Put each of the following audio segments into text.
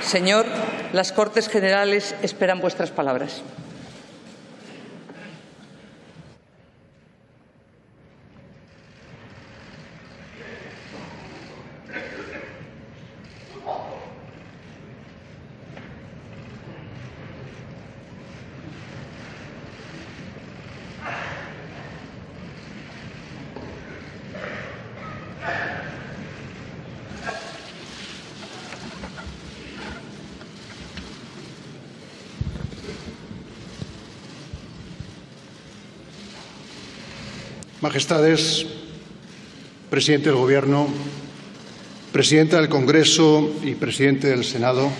Señor, las Cortes Generales esperan vuestras palabras. Majestades, Presidente del Gobierno, Presidenta del Congreso y Presidente del Senado,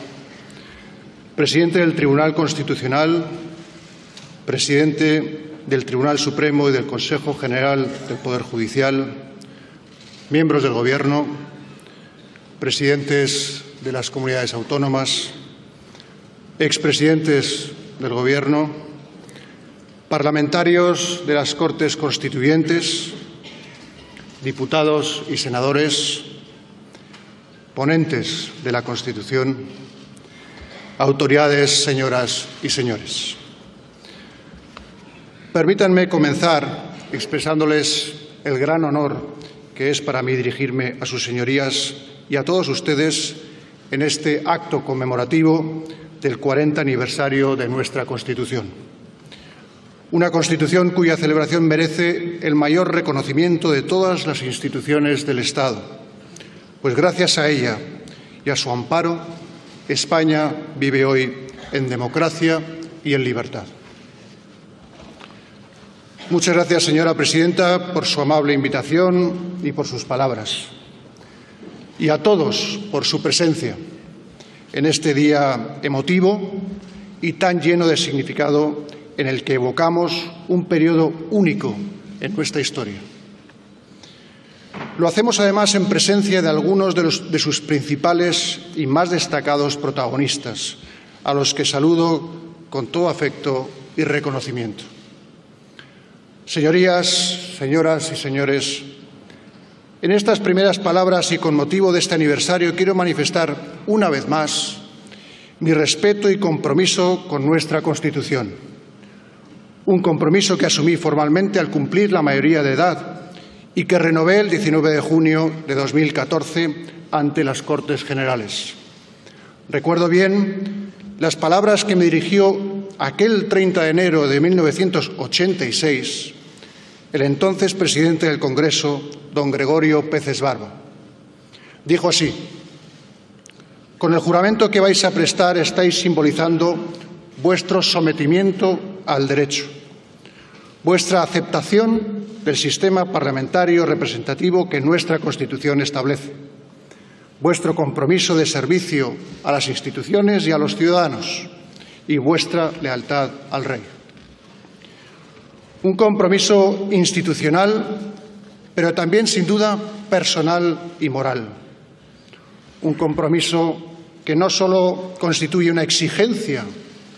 Presidente del Tribunal Constitucional, Presidente del Tribunal Supremo y del Consejo General del Poder Judicial, miembros del Gobierno, presidentes de las comunidades autónomas, expresidentes del Gobierno, parlamentarios de las Cortes Constituyentes, diputados y senadores, ponentes de la Constitución, autoridades, señoras y señores. Permítanme comenzar expresándoles el gran honor que es para mí dirigirme a sus señorías y a todos ustedes en este acto conmemorativo del 40 aniversario de nuestra Constitución. Una Constitución cuya celebración merece el mayor reconocimiento de todas las instituciones del Estado, pues gracias a ella y a su amparo, España vive hoy en democracia y en libertad. Muchas gracias, señora presidenta, por su amable invitación y por sus palabras. Y a todos por su presencia en este día emotivo y tan lleno de significado en el que evocamos un periodo único en nuestra historia. Lo hacemos además en presencia de algunos de sus principales y más destacados protagonistas, a los que saludo con todo afecto y reconocimiento. Señorías, señoras y señores, en estas primeras palabras y con motivo de este aniversario quiero manifestar una vez más mi respeto y compromiso con nuestra Constitución. Un compromiso que asumí formalmente al cumplir la mayoría de edad y que renové el 19 de junio de 2014 ante las Cortes Generales. Recuerdo bien las palabras que me dirigió aquel 30 de enero de 1986 el entonces presidente del Congreso, don Gregorio Peces Barba. Dijo así: con el juramento que vais a prestar estáis simbolizando vuestro sometimiento al derecho, vuestra aceptación del sistema parlamentario representativo que nuestra Constitución establece, vuestro compromiso de servicio a las instituciones y a los ciudadanos y vuestra lealtad al Rey. Un compromiso institucional, pero también, sin duda, personal y moral. Un compromiso que no solo constituye una exigencia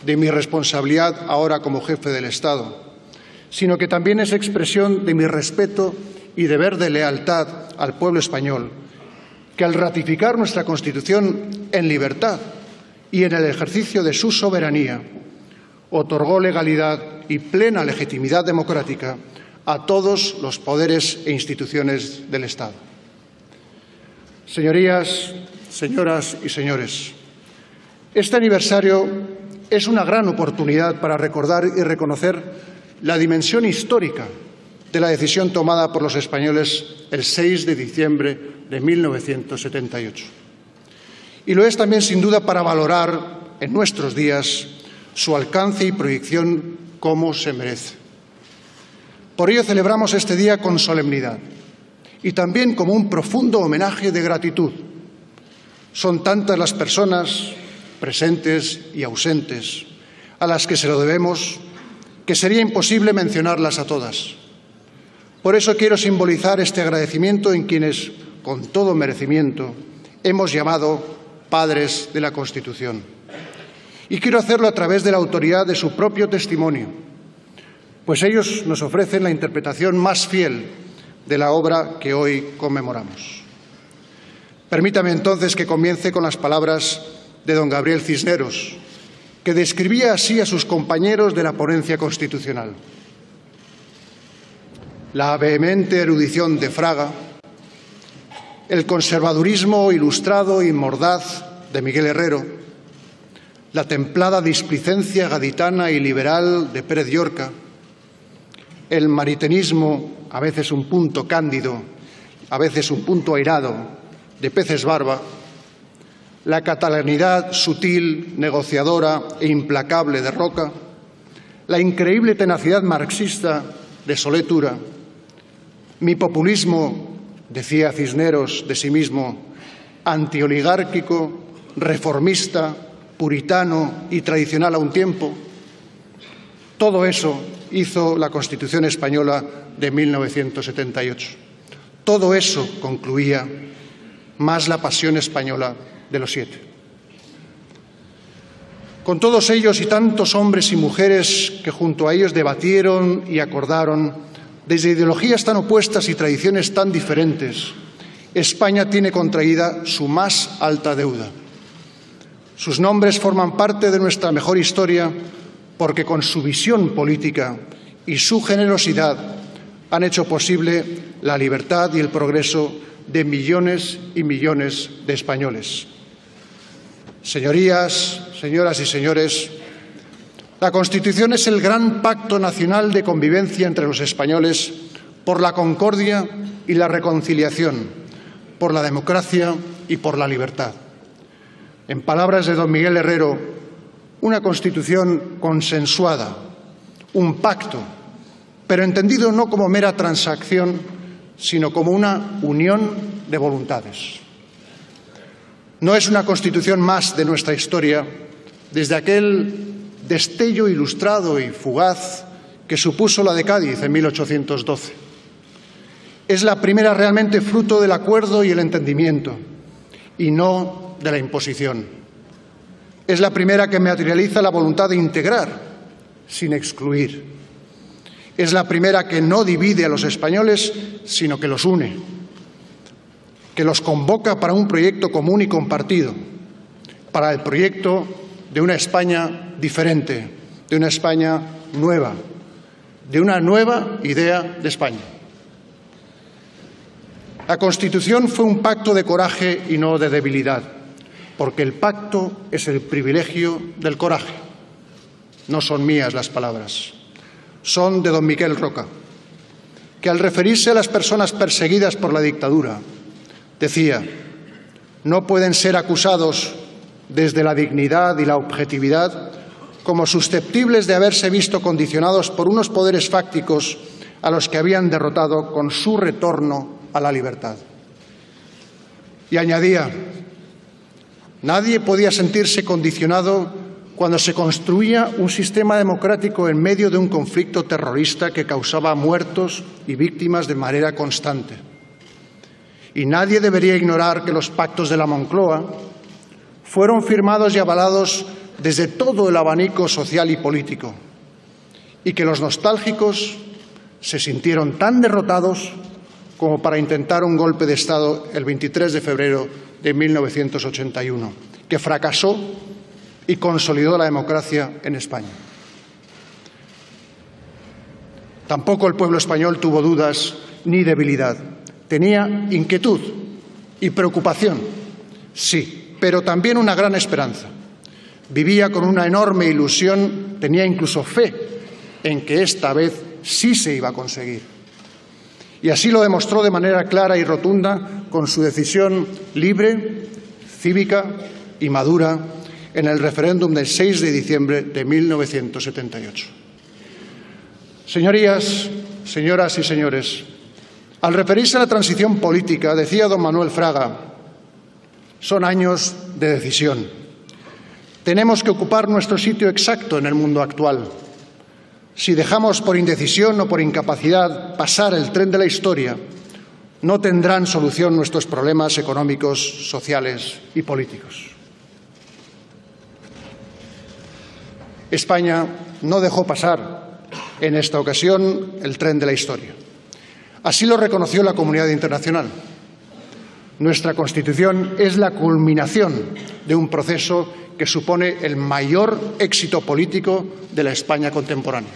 de mi responsabilidad ahora como jefe del Estado, sino que también es expresión de mi respeto y deber de lealtad al pueblo español, que al ratificar nuestra Constitución en libertad y en el ejercicio de su soberanía, otorgó legalidad y plena legitimidad democrática a todos los poderes e instituciones del Estado. Señorías, señoras y señores, este aniversario es una gran oportunidad para recordar y reconocer la dimensión histórica de la decisión tomada por los españoles el 6 de diciembre de 1978. Y lo es también, sin duda, para valorar en nuestros días su alcance y proyección como se merece. Por ello celebramos este día con solemnidad y también como un profundo homenaje de gratitud. Son tantas las personas presentes y ausentes a las que se lo debemos que sería imposible mencionarlas a todas. Por eso quiero simbolizar este agradecimiento en quienes, con todo merecimiento, hemos llamado padres de la Constitución. Y quiero hacerlo a través de la autoridad de su propio testimonio, pues ellos nos ofrecen la interpretación más fiel de la obra que hoy conmemoramos. Permítame entonces que comience con las palabras de don Gabriel Cisneros, que describía así a sus compañeros de la ponencia constitucional. La vehemente erudición de Fraga, el conservadurismo ilustrado y mordaz de Miguel Herrero, la templada displicencia gaditana y liberal de Pérez Llorca, el maritenismo, a veces un punto cándido, a veces un punto airado, de Peces Barba, la catalanidad sutil, negociadora e implacable de Roca, la increíble tenacidad marxista de Solé Tura, mi populismo, decía Cisneros de sí mismo, antioligárquico, reformista, puritano y tradicional a un tiempo, todo eso hizo la Constitución española de 1978. Todo eso concluía más la pasión española de los 7. Con todos ellos y tantos hombres y mujeres que junto a ellos debatieron y acordaron, desde ideologías tan opuestas y tradiciones tan diferentes, España tiene contraída su más alta deuda. Sus nombres forman parte de nuestra mejor historia porque con su visión política y su generosidad han hecho posible la libertad y el progreso de millones y millones de españoles. Señorías, señoras y señores, la Constitución es el gran pacto nacional de convivencia entre los españoles por la concordia y la reconciliación, por la democracia y por la libertad. En palabras de don Miguel Herrero, una Constitución consensuada, un pacto, pero entendido no como mera transacción, sino como una unión de voluntades. No es una Constitución más de nuestra historia desde aquel destello ilustrado y fugaz que supuso la de Cádiz en 1812. Es la primera realmente fruto del acuerdo y el entendimiento, y no de la imposición. Es la primera que materializa la voluntad de integrar, sin excluir. Es la primera que no divide a los españoles, sino que los une, que los convoca para un proyecto común y compartido, para el proyecto de una España diferente, de una España nueva, de una nueva idea de España. La Constitución fue un pacto de coraje y no de debilidad, porque el pacto es el privilegio del coraje. No son mías las palabras, son de don Miquel Roca, que al referirse a las personas perseguidas por la dictadura, decía: no pueden ser acusados desde la dignidad y la objetividad como susceptibles de haberse visto condicionados por unos poderes fácticos a los que habían derrotado con su retorno a la libertad. Y añadía: nadie podía sentirse condicionado cuando se construía un sistema democrático en medio de un conflicto terrorista que causaba muertos y víctimas de manera constante. Y nadie debería ignorar que los pactos de la Moncloa fueron firmados y avalados desde todo el abanico social y político, y que los nostálgicos se sintieron tan derrotados como para intentar un golpe de Estado el 23 de febrero de 1981, que fracasó y consolidó la democracia en España. Tampoco el pueblo español tuvo dudas ni debilidad. Tenía inquietud y preocupación, sí, pero también una gran esperanza. Vivía con una enorme ilusión, tenía incluso fe en que esta vez sí se iba a conseguir. Y así lo demostró de manera clara y rotunda con su decisión libre, cívica y madura en el referéndum del 6 de diciembre de 1978. Señorías, señoras y señores, al referirse a la transición política, decía don Manuel Fraga: son años de decisión. Tenemos que ocupar nuestro sitio exacto en el mundo actual. Si dejamos por indecisión o por incapacidad pasar el tren de la historia, no tendrán solución nuestros problemas económicos, sociales y políticos. España no dejó pasar en esta ocasión el tren de la historia. Así lo reconoció la comunidad internacional. Nuestra Constitución es la culminación de un proceso que supone el mayor éxito político de la España contemporánea.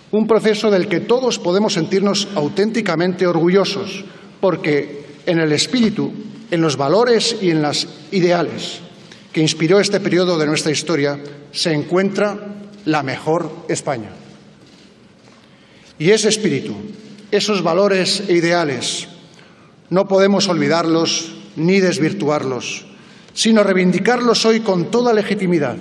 Un proceso del que todos podemos sentirnos auténticamente orgullosos, porque en el espíritu, en los valores y en los ideales que inspiró este periodo de nuestra historia se encuentra la mejor España. Y ese espíritu, esos valores e ideales, no podemos olvidarlos ni desvirtuarlos, sino reivindicarlos hoy con toda legitimidad,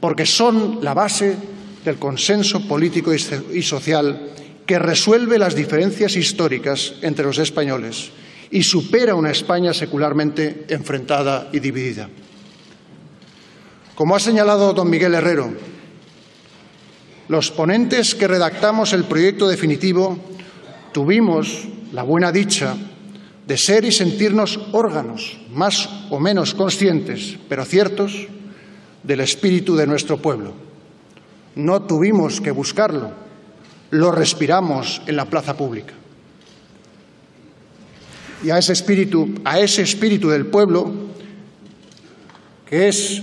porque son la base del consenso político y social que resuelve las diferencias históricas entre los españoles y supera una España secularmente enfrentada y dividida. Como ha señalado don Miguel Herrero, los ponentes que redactamos el proyecto definitivo tuvimos la buena dicha de ser y sentirnos órganos más o menos conscientes, pero ciertos, del espíritu de nuestro pueblo. No tuvimos que buscarlo, lo respiramos en la plaza pública. Y a ese espíritu del pueblo, que es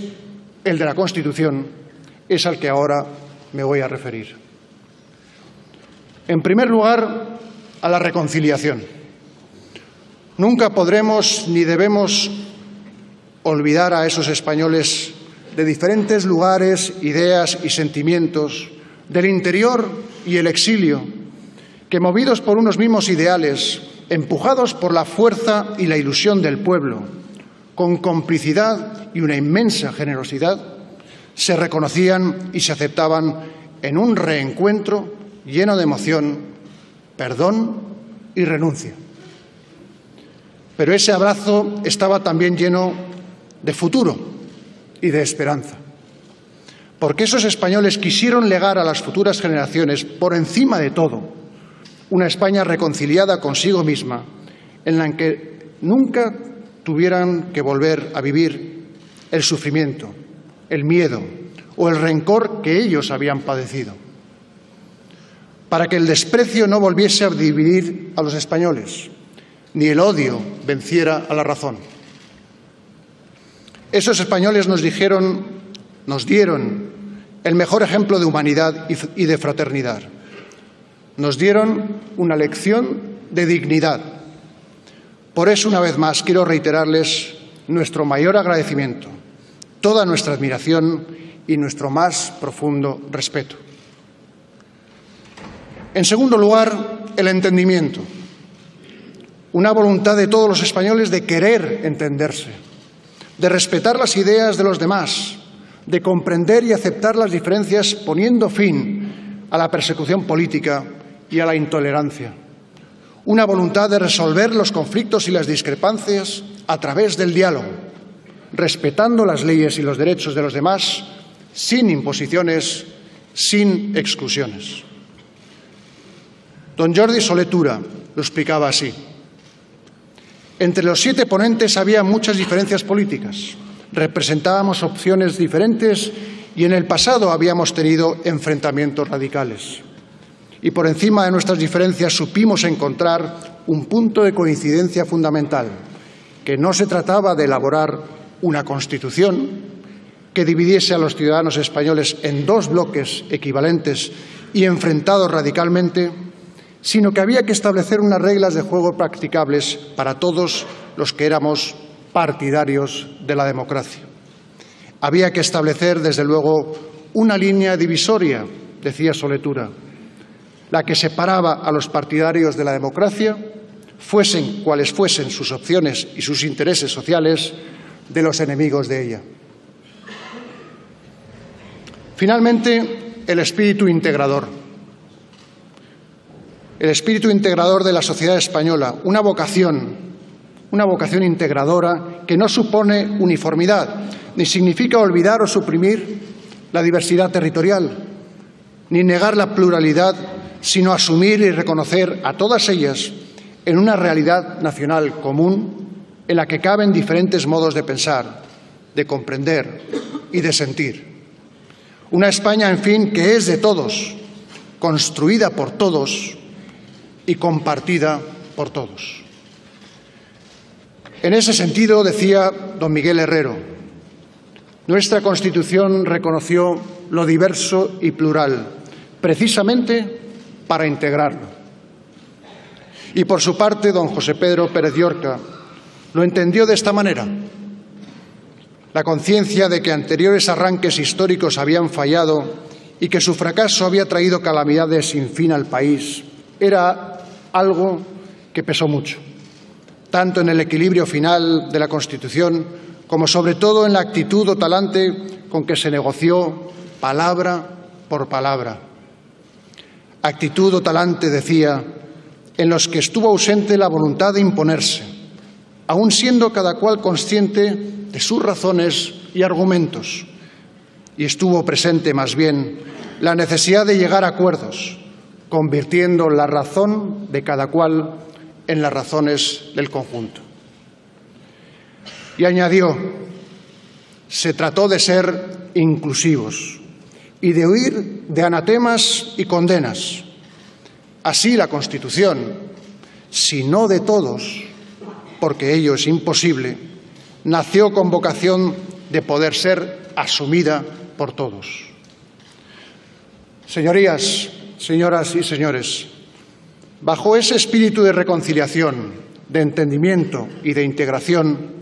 el de la Constitución, es al que ahora me voy a referir. En primer lugar, a la reconciliación. Nunca podremos ni debemos olvidar a esos españoles de diferentes lugares, ideas y sentimientos, del interior y el exilio, que movidos por unos mismos ideales, empujados por la fuerza y la ilusión del pueblo, con complicidad y una inmensa generosidad, se reconocían y se aceptaban en un reencuentro lleno de emoción, perdón y renuncia. Pero ese abrazo estaba también lleno de futuro y de esperanza, porque esos españoles quisieron legar a las futuras generaciones, por encima de todo, una España reconciliada consigo misma, en la que nunca tuvieran que volver a vivir el sufrimiento, el miedo o el rencor que ellos habían padecido, para que el desprecio no volviese a dividir a los españoles, ni el odio venciera a la razón. Esos españoles nos dieron el mejor ejemplo de humanidad y de fraternidad. Nos dieron una lección de dignidad. Por eso, una vez más, quiero reiterarles nuestro mayor agradecimiento, toda nuestra admiración y nuestro más profundo respeto. En segundo lugar, el entendimiento. Una voluntad de todos los españoles de querer entenderse, de respetar las ideas de los demás, de comprender y aceptar las diferencias, poniendo fin a la persecución política y a la intolerancia. Una voluntad de resolver los conflictos y las discrepancias a través del diálogo, respetando las leyes y los derechos de los demás, sin imposiciones, sin exclusiones. Don Jordi Solé Tura lo explicaba así. Entre los 7 ponentes había muchas diferencias políticas. Representábamos opciones diferentes y en el pasado habíamos tenido enfrentamientos radicales. Y por encima de nuestras diferencias supimos encontrar un punto de coincidencia fundamental, que no se trataba de elaborar una Constitución que dividiese a los ciudadanos españoles en 2 bloques equivalentes y enfrentados radicalmente, sino que había que establecer unas reglas de juego practicables para todos los que éramos partidarios de la democracia. Había que establecer, desde luego, una línea divisoria, decía Solé Tura, la que separaba a los partidarios de la democracia, fuesen cuales fuesen sus opciones y sus intereses sociales, de los enemigos de ella. Finalmente, el espíritu integrador. El espíritu integrador de la sociedad española, una vocación integradora que no supone uniformidad, ni significa olvidar o suprimir la diversidad territorial, ni negar la pluralidad, sino asumir y reconocer a todas ellas en una realidad nacional común en la que caben diferentes modos de pensar, de comprender y de sentir. Una España, en fin, que es de todos, construida por todos y compartida por todos. En ese sentido, decía don Miguel Herrero, nuestra Constitución reconoció lo diverso y plural, precisamente para integrarlo. Y por su parte, don José Pedro Pérez Llorca lo entendió de esta manera. La conciencia de que anteriores arranques históricos habían fallado y que su fracaso había traído calamidades sin fin al país era algo que pesó mucho, tanto en el equilibrio final de la Constitución como sobre todo en la actitud o talante con que se negoció palabra por palabra. Actitud o talante, decía, en los que estuvo ausente la voluntad de imponerse, aun siendo cada cual consciente de sus razones y argumentos, y estuvo presente más bien la necesidad de llegar a acuerdos, convirtiendo la razón de cada cual en las razones del conjunto. Y añadió, se trató de ser inclusivos y de huir de anatemas y condenas. Así la Constitución, si no de todos, porque ello es imposible, nació con vocación de poder ser asumida por todos. Señorías, señoras y señores, bajo ese espíritu de reconciliación, de entendimiento y de integración,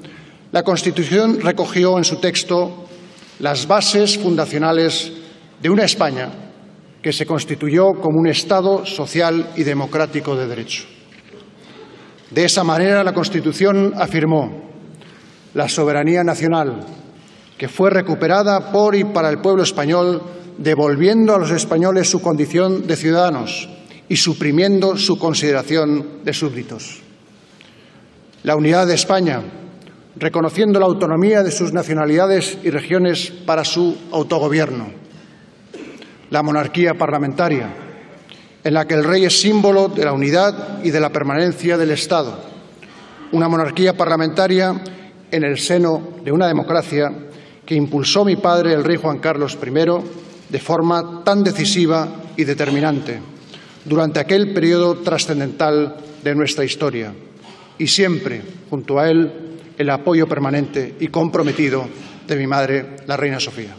la Constitución recogió en su texto las bases fundacionales de una España que se constituyó como un Estado social y democrático de derecho. De esa manera, la Constitución afirmó la soberanía nacional, que fue recuperada por y para el pueblo español, devolviendo a los españoles su condición de ciudadanos y suprimiendo su consideración de súbditos. La unidad de España, reconociendo la autonomía de sus nacionalidades y regiones para su autogobierno. La monarquía parlamentaria, en la que el rey es símbolo de la unidad y de la permanencia del Estado. Una monarquía parlamentaria en el seno de una democracia que impulsó mi padre, el rey Juan Carlos I, de forma tan decisiva y determinante durante aquel periodo trascendental de nuestra historia. Y siempre, junto a él, el apoyo permanente y comprometido de mi madre, la reina Sofía.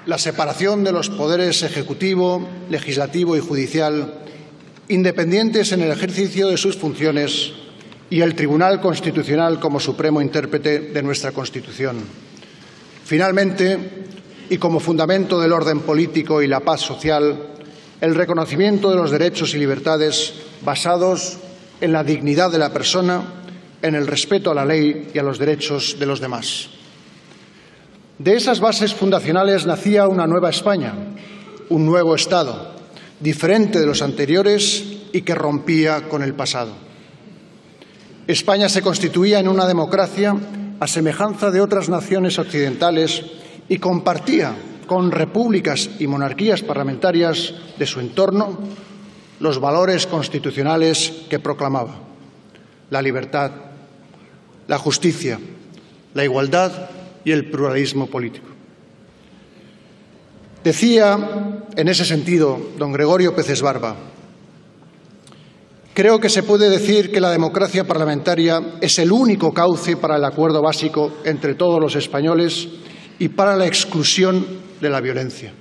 La separación de los poderes ejecutivo, legislativo y judicial, independientes en el ejercicio de sus funciones, y el Tribunal Constitucional como supremo intérprete de nuestra Constitución. Finalmente, y como fundamento del orden político y la paz social, el reconocimiento de los derechos y libertades basados en la dignidad de la persona, en el respeto a la ley y a los derechos de los demás. De esas bases fundacionales nacía una nueva España, un nuevo Estado, diferente de los anteriores y que rompía con el pasado. España se constituía en una democracia a semejanza de otras naciones occidentales y compartía con repúblicas y monarquías parlamentarias de su entorno los valores constitucionales que proclamaba: la libertad, la justicia, la igualdad y el pluralismo político. Decía en ese sentido don Gregorio Peces Barba: creo que se puede decir que la democracia parlamentaria es el único cauce para el acuerdo básico entre todos los españoles y para la exclusión de la violencia.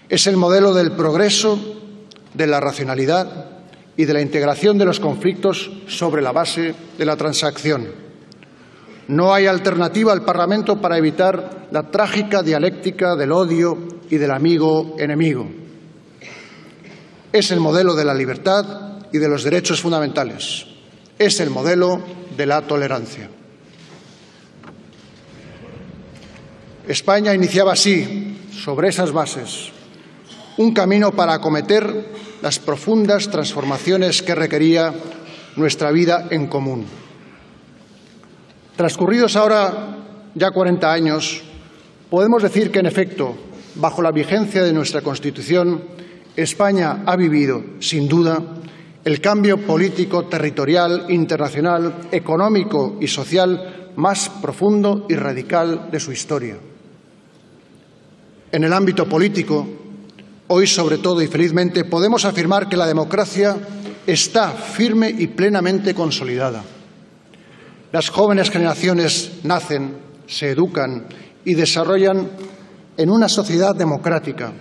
Es el modelo del progreso, de la racionalidad y de la integración de los conflictos sobre la base de la transacción. No hay alternativa al Parlamento para evitar la trágica dialéctica del odio y del amigo-enemigo. Es el modelo de la libertad y de los derechos fundamentales. Es el modelo de la tolerancia. España iniciaba así, sobre esas bases, un camino para acometer las profundas transformaciones que requería nuestra vida en común. Transcurridos ahora ya 40 años, podemos decir que, en efecto, bajo la vigencia de nuestra Constitución, España ha vivido, sin duda, el cambio político, territorial, internacional, económico y social más profundo y radical de su historia. En el ámbito político, hoy sobre todo y felizmente, podemos afirmar que la democracia está firme y plenamente consolidada. Las jóvenes generaciones nacen, se educan y desarrollan en una sociedad democrática,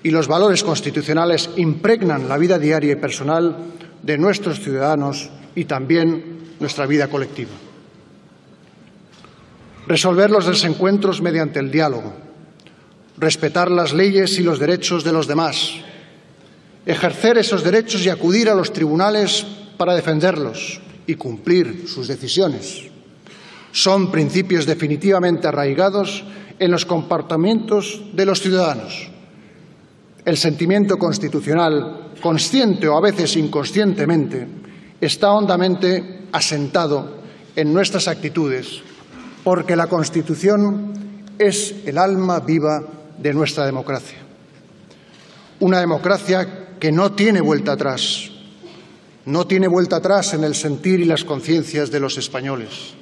y los valores constitucionales impregnan la vida diaria y personal de nuestros ciudadanos y también nuestra vida colectiva. Resolver los desencuentros mediante el diálogo, respetar las leyes y los derechos de los demás, ejercer esos derechos y acudir a los tribunales para defenderlos y cumplir sus decisiones, son principios definitivamente arraigados en los comportamientos de los ciudadanos. El sentimiento constitucional, consciente o a veces inconscientemente, está hondamente asentado en nuestras actitudes, porque la Constitución es el alma viva de nuestra democracia. Una democracia que no tiene vuelta atrás. No tiene vuelta atrás en el sentir y las conciencias de los españoles.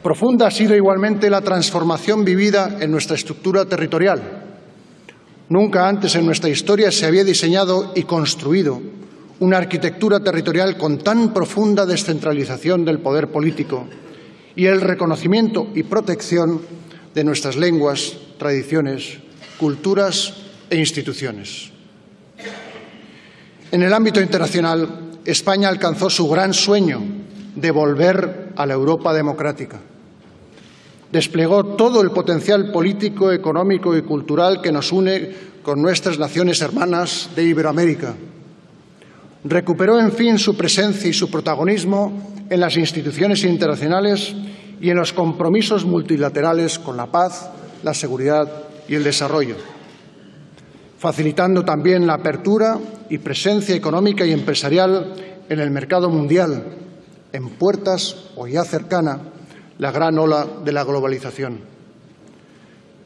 Profunda ha sido igualmente la transformación vivida en nuestra estructura territorial. Nunca antes en nuestra historia se había diseñado y construido una arquitectura territorial con tan profunda descentralización del poder político y el reconocimiento y protección de nuestras lenguas, tradiciones, culturas e instituciones. En el ámbito internacional, España alcanzó su gran sueño de volver a la Europa democrática. Desplegó todo el potencial político, económico y cultural que nos une con nuestras naciones hermanas de Iberoamérica. Recuperó, en fin, su presencia y su protagonismo en las instituciones internacionales y en los compromisos multilaterales con la paz, la seguridad y el desarrollo, facilitando también la apertura y presencia económica y empresarial en el mercado mundial, en puertas o ya cercana la gran ola de la globalización.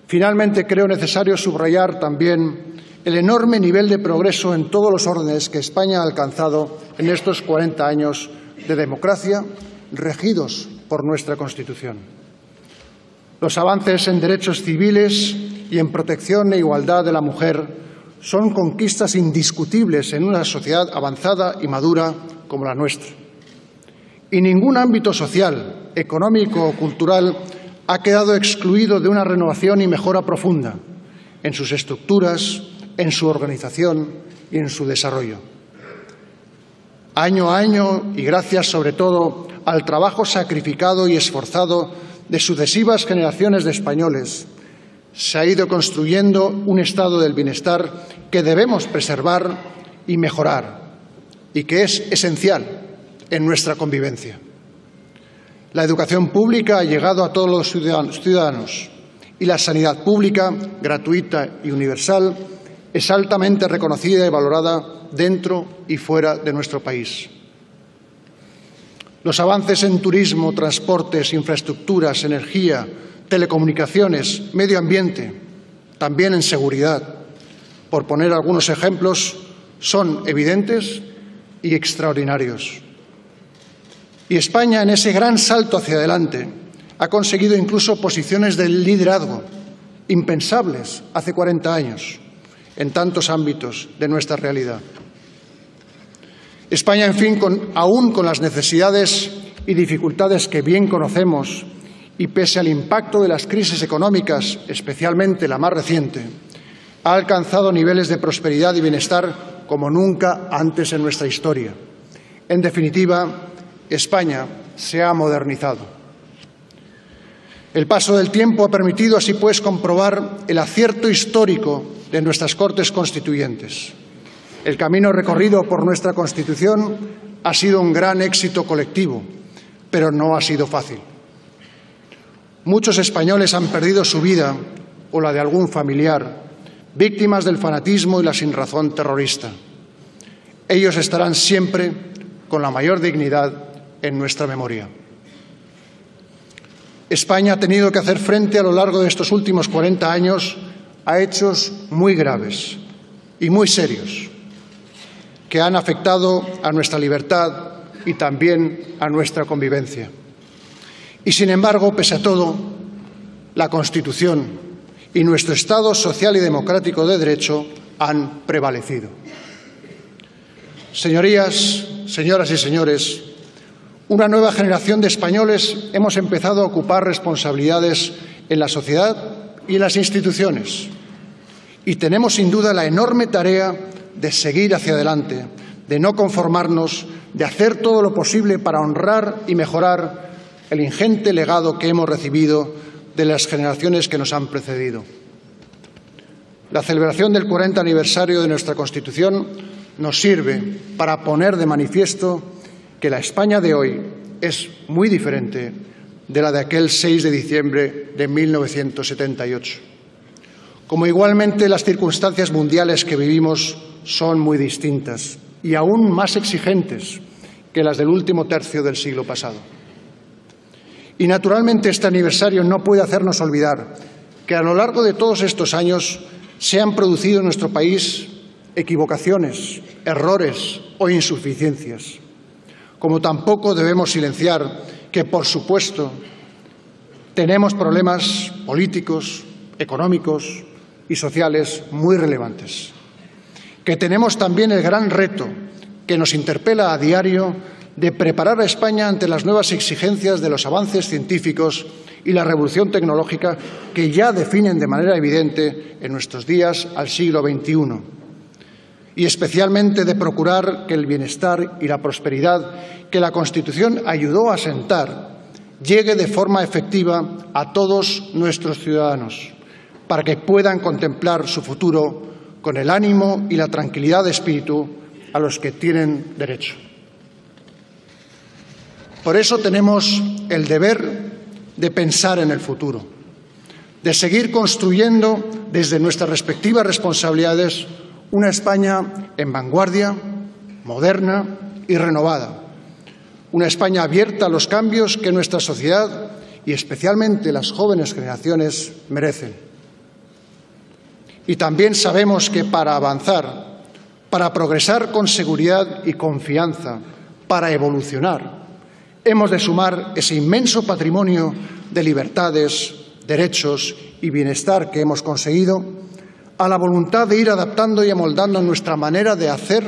Finalmente, creo necesario subrayar también el enorme nivel de progreso en todos los órdenes que España ha alcanzado en estos 40 años de democracia, regidos por nuestra Constitución. Los avances en derechos civiles y en protección e igualdad de la mujer son conquistas indiscutibles en una sociedad avanzada y madura como la nuestra. Y ningún ámbito social, económico o cultural ha quedado excluido de una renovación y mejora profunda en sus estructuras, en su organización y en su desarrollo. Año a año, y gracias sobre todo al trabajo sacrificado y esforzado de sucesivas generaciones de españoles, se ha ido construyendo un estado del bienestar que debemos preservar y mejorar, y que es esencial en nuestra convivencia. La educación pública ha llegado a todos los ciudadanos y la sanidad pública, gratuita y universal, es altamente reconocida y valorada dentro y fuera de nuestro país. Los avances en turismo, transportes, infraestructuras, energía, telecomunicaciones, medio ambiente, también en seguridad, por poner algunos ejemplos, son evidentes y extraordinarios. Y España, en ese gran salto hacia adelante, ha conseguido incluso posiciones de liderazgo impensables hace 40 años en tantos ámbitos de nuestra realidad. España, en fin, aún con las necesidades y dificultades que bien conocemos y pese al impacto de las crisis económicas, especialmente la más reciente, ha alcanzado niveles de prosperidad y bienestar como nunca antes en nuestra historia. En definitiva, España se ha modernizado. El paso del tiempo ha permitido, así pues, comprobar el acierto histórico de nuestras Cortes Constituyentes. El camino recorrido por nuestra Constitución ha sido un gran éxito colectivo, pero no ha sido fácil. Muchos españoles han perdido su vida o la de algún familiar, víctimas del fanatismo y la sinrazón terrorista. Ellos estarán siempre con la mayor dignidad en nuestra memoria. España ha tenido que hacer frente a lo largo de estos últimos 40 años a hechos muy graves y muy serios que han afectado a nuestra libertad y también a nuestra convivencia. Y, sin embargo, pese a todo, la Constitución y nuestro Estado social y democrático de derecho han prevalecido. Señorías, señoras y señores, una nueva generación de españoles hemos empezado a ocupar responsabilidades en la sociedad y en las instituciones. Y tenemos, sin duda, la enorme tarea de seguir hacia adelante, de no conformarnos, de hacer todo lo posible para honrar y mejorar el ingente legado que hemos recibido de las generaciones que nos han precedido. La celebración del 40 aniversario de nuestra Constitución nos sirve para poner de manifiesto que la España de hoy es muy diferente de la de aquel 6 de diciembre de 1978. Como igualmente las circunstancias mundiales que vivimos son muy distintas y aún más exigentes que las del último tercio del siglo pasado. Y, naturalmente, este aniversario no puede hacernos olvidar que a lo largo de todos estos años se han producido en nuestro país equivocaciones, errores o insuficiencias. Como tampoco debemos silenciar que, por supuesto, tenemos problemas políticos, económicos y sociales muy relevantes. Que tenemos también el gran reto que nos interpela a diario de preparar a España ante las nuevas exigencias de los avances científicos y la revolución tecnológica que ya definen de manera evidente en nuestros días al siglo XXI. Y especialmente de procurar que el bienestar y la prosperidad que la Constitución ayudó a asentar llegue de forma efectiva a todos nuestros ciudadanos, para que puedan contemplar su futuro con el ánimo y la tranquilidad de espíritu a los que tienen derecho. Por eso tenemos el deber de pensar en el futuro, de seguir construyendo desde nuestras respectivas responsabilidades una España en vanguardia, moderna y renovada. Una España abierta a los cambios que nuestra sociedad y especialmente las jóvenes generaciones merecen. Y también sabemos que para avanzar, para progresar con seguridad y confianza, para evolucionar, hemos de sumar ese inmenso patrimonio de libertades, derechos y bienestar que hemos conseguido a la voluntad de ir adaptando y amoldando nuestra manera de hacer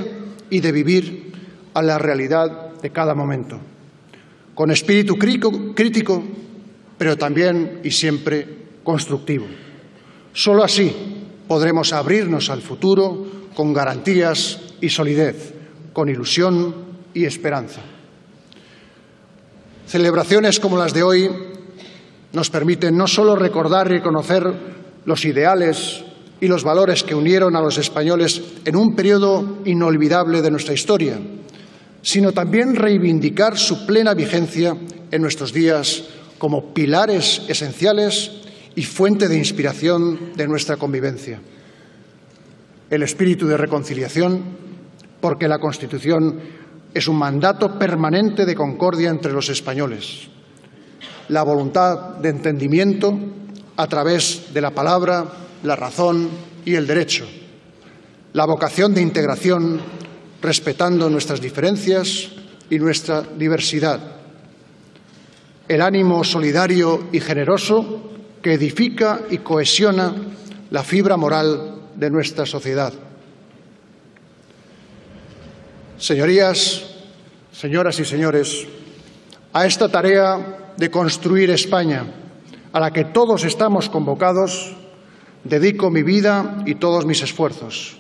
y de vivir a la realidad de cada momento, con espíritu crítico, pero también y siempre constructivo. Solo así podremos abrirnos al futuro con garantías y solidez, con ilusión y esperanza. Celebraciones como las de hoy nos permiten no solo recordar y reconocer los ideales y los valores que unieron a los españoles en un periodo inolvidable de nuestra historia, sino también reivindicar su plena vigencia en nuestros días como pilares esenciales y fuente de inspiración de nuestra convivencia. El espíritu de reconciliación, porque la Constitución es un mandato permanente de concordia entre los españoles. La voluntad de entendimiento a través de la palabra, la razón y el derecho. La vocación de integración, respetando nuestras diferencias y nuestra diversidad. El ánimo solidario y generoso que edifica y cohesiona la fibra moral de nuestra sociedad. Señorías, señoras y señores, a esta tarea de construir España, a la que todos estamos convocados, dedico mi vida y todos mis esfuerzos.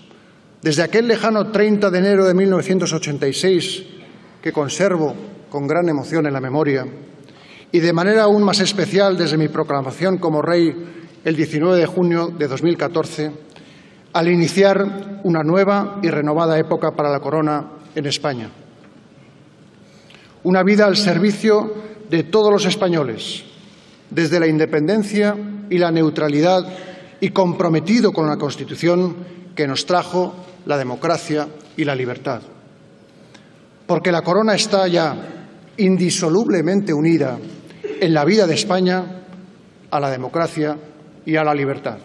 Desde aquel lejano 30 de enero de 1986, que conservo con gran emoción en la memoria, y de manera aún más especial desde mi proclamación como rey el 19 de junio de 2014, al iniciar una nueva y renovada época para la Corona en España. Una vida al servicio de todos los españoles, desde la independencia y la neutralidad, y comprometido con la Constitución que nos trajo la democracia y la libertad. Porque la Corona está ya indisolublemente unida en la vida de España a la democracia y a la libertad.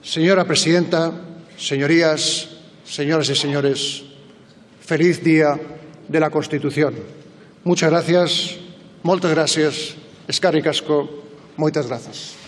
Señora presidenta, señorías, señoras y señores, feliz Día de la Constitución. Muchas gracias, moltes gràcies, eskerrik asko, moitas grazas.